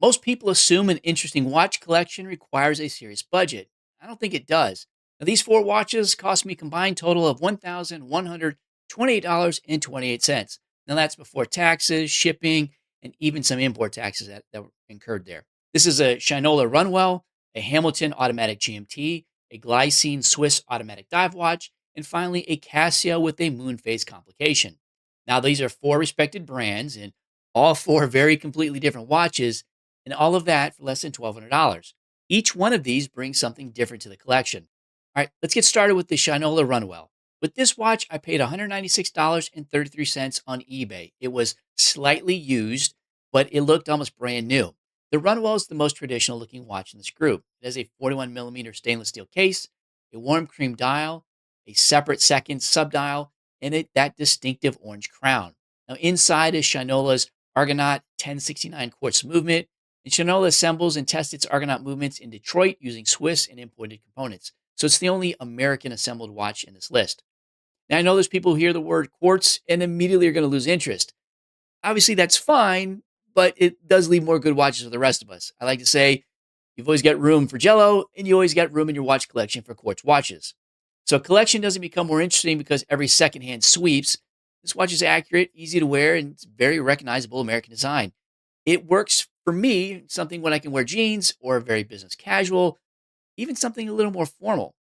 Most people assume an interesting watch collection requires a serious budget. I don't think it does. Now, these four watches cost me a combined total of $1,128.28. Now, that's before taxes, shipping, and even some import taxes that were incurred there. This is a Shinola Runwell, a Hamilton Automatic GMT, a Glycine Swiss Automatic Dive Watch, and finally a Casio with a Moonphase complication. Now, these are four respected brands and all four very completely different watches, and all of that for less than $1,200. Each one of these brings something different to the collection. All right, let's get started with the Shinola Runwell. With this watch, I paid $196.33 on eBay. It was slightly used, but it looked almost brand new. The Runwell is the most traditional looking watch in this group. It has a 41 millimeter stainless steel case, a warm cream dial, a separate second subdial, and that distinctive orange crown. Now, inside is Shinola's Argonaut 1069 quartz movement, and Shinola assembles and tests its Argonaut movements in Detroit using Swiss and imported components. So it's the only American assembled watch in this list. Now, I know there's people who hear the word quartz and immediately are going to lose interest. Obviously, that's fine, but it does leave more good watches for the rest of us. I like to say you've always got room for Jello, and you always got room in your watch collection for quartz watches. So collection doesn't become more interesting because every secondhand sweeps. This watch is accurate, easy to wear, and it's very recognizable American design. It works for me, something when I can wear jeans or very business casual, even something a little more formal.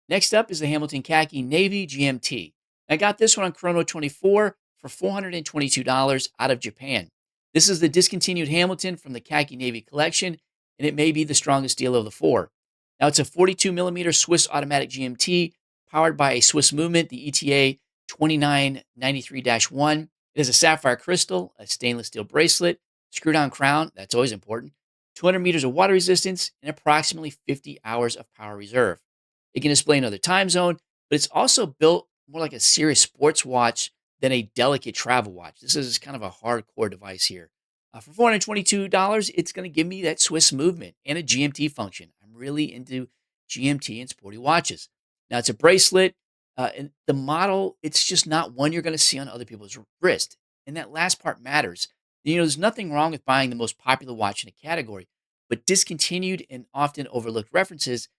Next up is the Hamilton Khaki Navy GMT. I got this one on Chrono 24 for $422 out of Japan. This is the discontinued Hamilton from the Khaki Navy collection, and it may be the strongest deal of the four. Now, it's a 42 millimeter Swiss automatic GMT powered by a Swiss movement, the ETA 2993-1. It has a sapphire crystal, a stainless steel bracelet, screw down crown, that's always important, 200 meters of water resistance, and approximately 50 hours of power reserve. It can display another time zone, but it's also built more like a serious sports watch than a delicate travel watch. This is kind of a hardcore device here. For $422, it's going to give me that Swiss movement and a GMT function. I'm really into GMT and sporty watches. Now, it's a bracelet, and the model, it's just not one you're going to see on other people's wrist. And that last part matters. There's nothing wrong with buying the most popular watch in a category, but discontinued and often overlooked references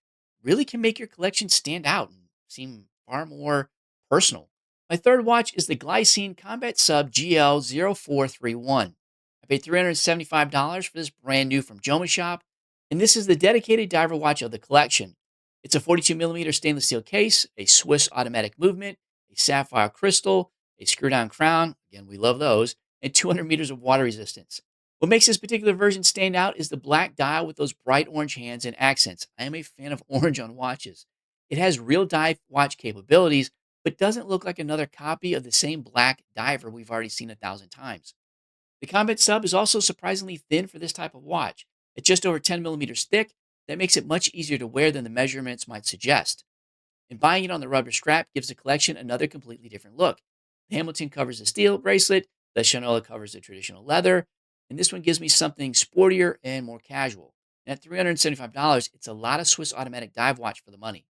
really can make your collection stand out and seem far more personal. My third watch is the Glycine Combat Sub GL0431. I paid $375 for this brand new from Joma Shop, and this is the dedicated diver watch of the collection. It's a 42 millimeter stainless steel case, a Swiss automatic movement, a sapphire crystal, a screw down crown, again, we love those, and 200 meters of water resistance. What makes this particular version stand out is the black dial with those bright orange hands and accents. I am a fan of orange on watches. It has real dive watch capabilities, but doesn't look like another copy of the same black diver we've already seen 1,000 times. The Combat Sub is also surprisingly thin for this type of watch. It's just over 10 millimeters thick. That makes it much easier to wear than the measurements might suggest. And buying it on the rubber strap gives the collection another completely different look. The Hamilton covers the steel bracelet, the Shinola covers the traditional leather, and this one gives me something sportier and more casual. And at $375, it's a lot of Swiss automatic dive watch for the money.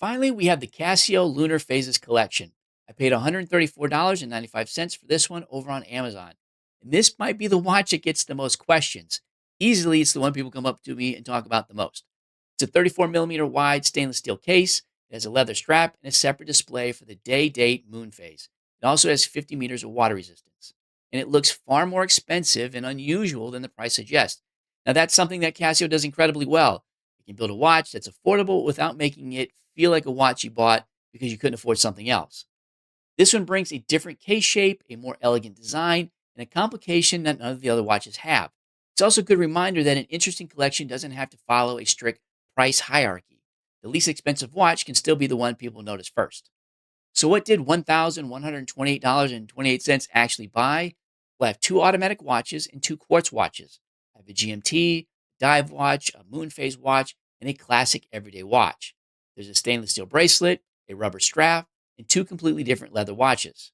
Finally, we have the Casio Lunar Phases collection. I paid $134.95 for this one over on Amazon. And this might be the watch that gets the most questions. Easily, it's the one people come up to me and talk about the most. It's a 34 millimeter wide stainless steel case. It has a leather strap and a separate display for the day-date Moonphase. It also has 50 meters of water resistance. And it looks far more expensive and unusual than the price suggests. Now, that's something that Casio does incredibly well. You can build a watch that's affordable without making it feel like a watch you bought because you couldn't afford something else. This one brings a different case shape, a more elegant design, and a complication that none of the other watches have. It's also a good reminder that an interesting collection doesn't have to follow a strict price hierarchy. The least expensive watch can still be the one people notice first. So what did $1,128.28 actually buy? Well, I have two automatic watches and two quartz watches. I have a GMT, a dive watch, a Moonphase watch, and a classic everyday watch. There's a stainless steel bracelet, a rubber strap, and two completely different leather watches.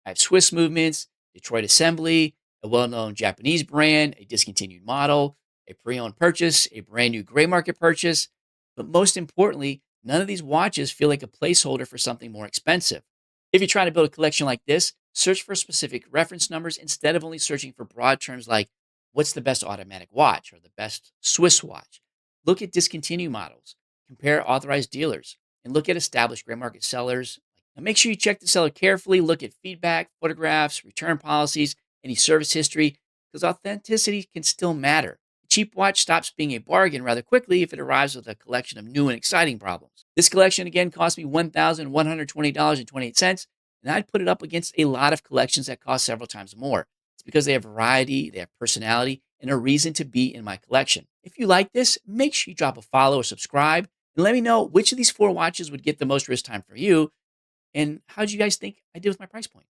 I have Swiss movements, Detroit assembly, a well-known Japanese brand, a discontinued model, a pre-owned purchase, a brand new gray market purchase. But most importantly, none of these watches feel like a placeholder for something more expensive. If you're trying to build a collection like this, search for specific reference numbers instead of only searching for broad terms like what's the best automatic watch or the best Swiss watch. Look at discontinued models, compare authorized dealers, and look at established gray market sellers. Now, make sure you check the seller carefully, look at feedback, photographs, return policies, any service history, because authenticity can still matter. A cheap watch stops being a bargain rather quickly if it arrives with a collection of new and exciting problems. This collection again cost me $1,120.28, and I'd put it up against a lot of collections that cost several times more. It's because they have variety, they have personality, and a reason to be in my collection. If you like this, make sure you drop a follow or subscribe and let me know which of these four watches would get the most wrist time for you. And how did you guys think I did with my price point?